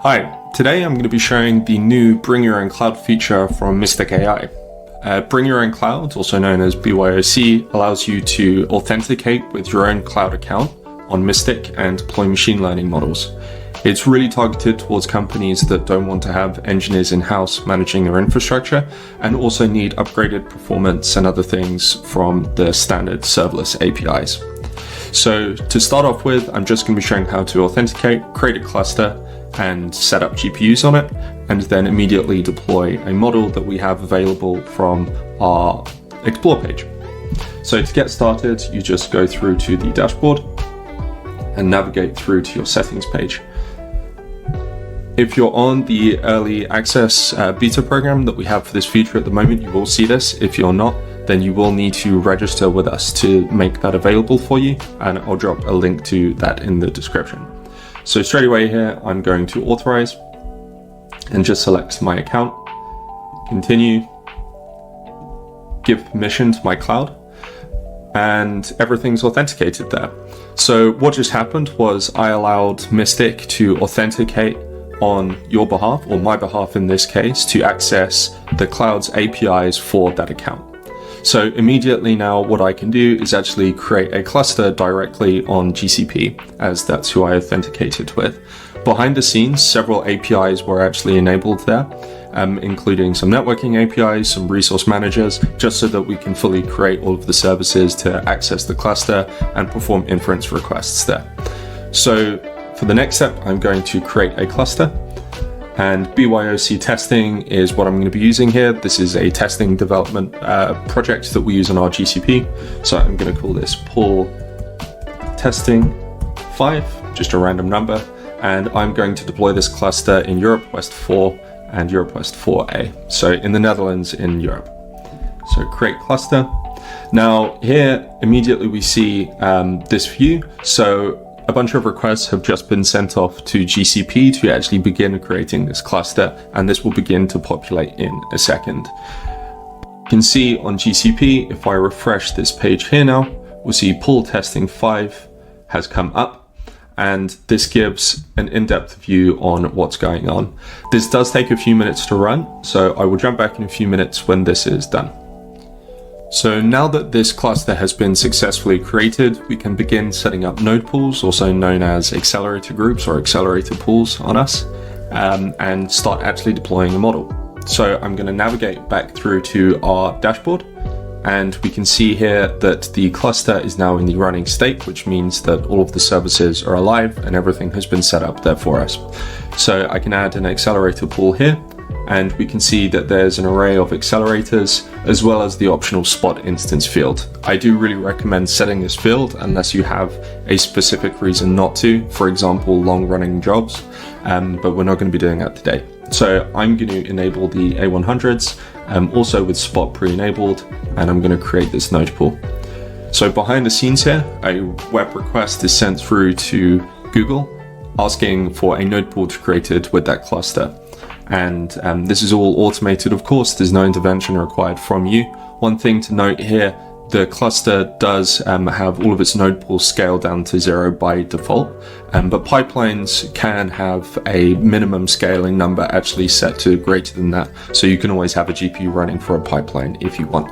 Hi, today I'm going to be showing the new Bring Your Own Cloud feature from Mystic AI. Bring Your Own Cloud, also known as BYOC, allows you to authenticate with your own cloud account on Mystic and deploy machine learning models. It's really targeted towards companies that don't want to have engineers in-house managing their infrastructure and also need upgraded performance and other things from the standard serverless APIs. So to start off with, I'm just going to be showing how to authenticate, create a cluster, and set up GPUs on it, and then immediately deploy a model that we have available from our Explore page. So to get started, you just go through to the dashboard and navigate through to your settings page. If you're on the early access beta program that we have for this feature at the moment, you will see this. If you're not, then you will need to register with us to make that available for you, and I'll drop a link to that in the description. So straight away here, I'm going to authorize and just select my account, continue, give permission to my cloud, and everything's authenticated there. So what just happened was I allowed Mystic to authenticate on your behalf, or my behalf in this case, to access the cloud's APIs for that account. So immediately now what I can do is actually create a cluster directly on GCP, as that's who I authenticated with. Behind the scenes, several APIs were actually enabled there, including some networking APIs, some resource managers, just so that we can fully create all of the services to access the cluster and perform inference requests there. So for the next step, I'm going to create a cluster. And BYOC testing is what I'm going to be using here. This is a testing development project that we use on our GCP. So I'm going to call this pull testing 5, just a random number. And I'm going to deploy this cluster in Europe West 4 and Europe West 4A. So in the Netherlands in Europe. So create cluster. Now here, immediately we see this view. So a bunch of requests have just been sent off to GCP to actually begin creating this cluster, and this will begin to populate in a second. You can see on GCP, if I refresh this page here now, we'll see pull testing 5 has come up, and this gives an in-depth view on what's going on. This does take a few minutes to run, so I will jump back in a few minutes when this is done. So now that this cluster has been successfully created, we can begin setting up node pools, also known as accelerator groups or accelerator pools on us, and start actually deploying a model. So I'm going to navigate back through to our dashboard, and we can see here that the cluster is now in the running state, which means that all of the services are alive and everything has been set up there for us. So I can add an accelerator pool here, and we can see that there's an array of accelerators as well as the optional spot instance field. I do really recommend setting this field unless you have a specific reason not to, for example, long running jobs, but we're not going to be doing that today. So I'm going to enable the A100s, also with spot pre-enabled, and I'm going to create this node pool. So behind the scenes here, a web request is sent through to Google asking for a node pool to be created with that cluster. And this is all automated, of course. There's no intervention required from you. One thing to note here, the cluster does have all of its node pools scaled down to 0 by default, but pipelines can have a minimum scaling number actually set to greater than that. So you can always have a GPU running for a pipeline if you want.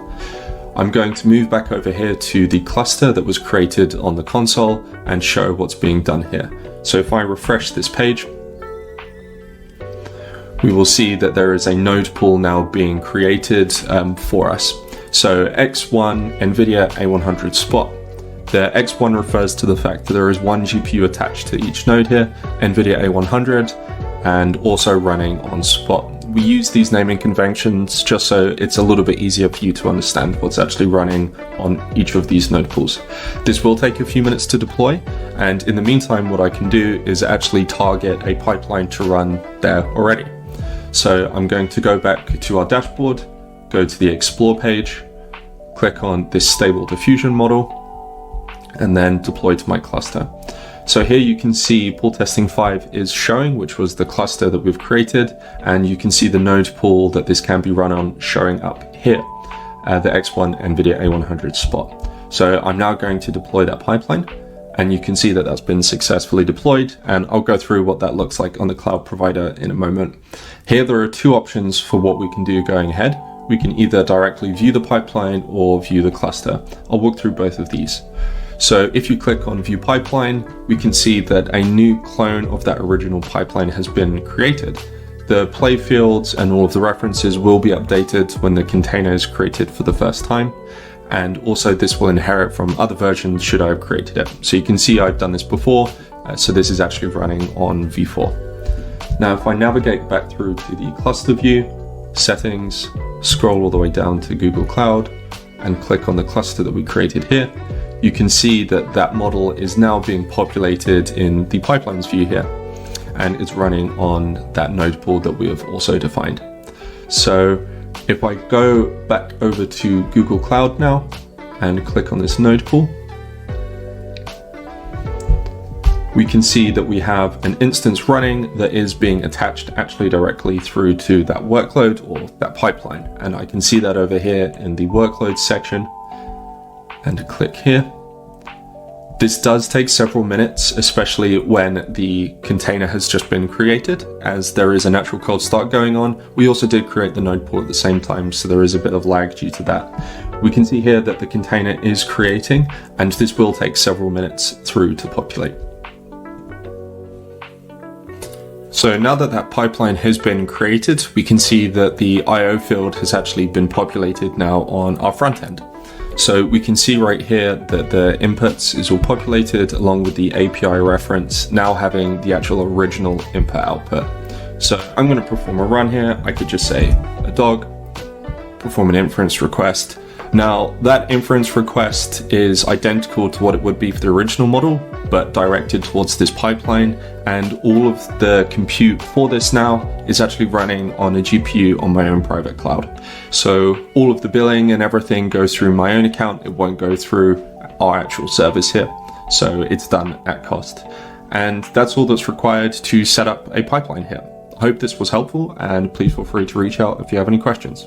I'm going to move back over here to the cluster that was created on the console and show what's being done here. So if I refresh this page, we will see that there is a node pool now being created for us. So X1 NVIDIA A100 spot. The X1 refers to the fact that there is one GPU attached to each node here, NVIDIA A100, and also running on spot. We use these naming conventions just so it's a little bit easier for you to understand what's actually running on each of these node pools. This will take a few minutes to deploy, and in the meantime, what I can do is actually target a pipeline to run there already. So I'm going to go back to our dashboard, go to the Explore page, click on this Stable Diffusion model, and then deploy to my cluster. So here you can see pull testing 5 is showing, which was the cluster that we've created, and you can see the node pool that this can be run on showing up here, the X1 NVIDIA A100 spot. So I'm now going to deploy that pipeline, And you can see that that's been successfully deployed, and I'll go through what that looks like on the cloud provider in a moment. Here there are two options for what we can do going ahead. We can either directly view the pipeline or view the cluster. I'll walk through both of these. So if you click on view pipeline, we can see that a new clone of that original pipeline has been created. The play fields and all of the references will be updated when the container is created for the first time. And also this will inherit from other versions should I have created it. So you can see I've done this before. So this is actually running on v4. Now, if I navigate back through to the cluster view, settings, scroll all the way down to Google Cloud and click on the cluster that we created here, you can see that that model is now being populated in the pipelines view here, and it's running on that node pool that we have also defined. So if I go back over to Google Cloud now and click on this node pool, we can see that we have an instance running that is being attached actually directly through to that workload or that pipeline. And I can see that over here in the workload section, and click here. This does take several minutes, especially when the container has just been created, as there is a natural cold start going on. We also did create the node pool at the same time, so there is a bit of lag due to that. We can see here that the container is creating, and this will take several minutes through to populate. So now that that pipeline has been created, we can see that the IO field has actually been populated now on our front end. So we can see right here that the inputs is all populated along with the API reference now having the actual original input output. So I'm going to perform a run here. I could just say a dog, perform an inference request. Now that inference request is identical to what it would be for the original model, but directed towards this pipeline, and all of the compute for this now is actually running on a GPU on my own private cloud. So all of the billing and everything goes through my own account. It won't go through our actual service here. So it's done at cost. And that's all that's required to set up a pipeline here. I hope this was helpful, and please feel free to reach out if you have any questions.